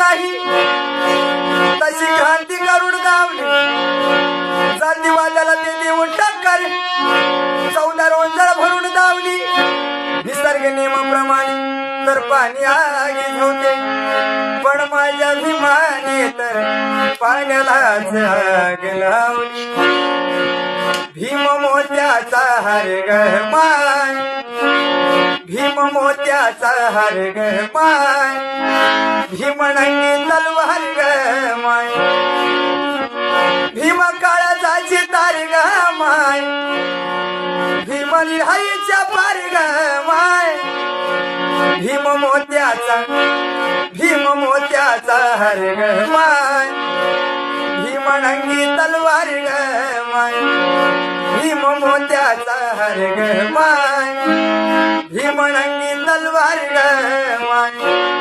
नाही तशी क्रांती करून दावली जातीवादाला ते देऊन टक्कर 14 रोंजळ भरून दावली निसर्ग नियमाप्रमाणे तर पाणी आगीत होते पण माझ्या भीमाने तर पाण्यालाच आग लावली भीम मोत्याचा हार ग माय भीम मोत्याचा हार ग माय भीमनंगी तलवार ग माय भीम काळजाची तार ग माय भीम निराईच्या पार ग माय भीम मोत्याचा हार ग माय भीमनंगी तलवार ग माय भीम मोत्याचा हार ग माय भीमनंगी तलवार ग माय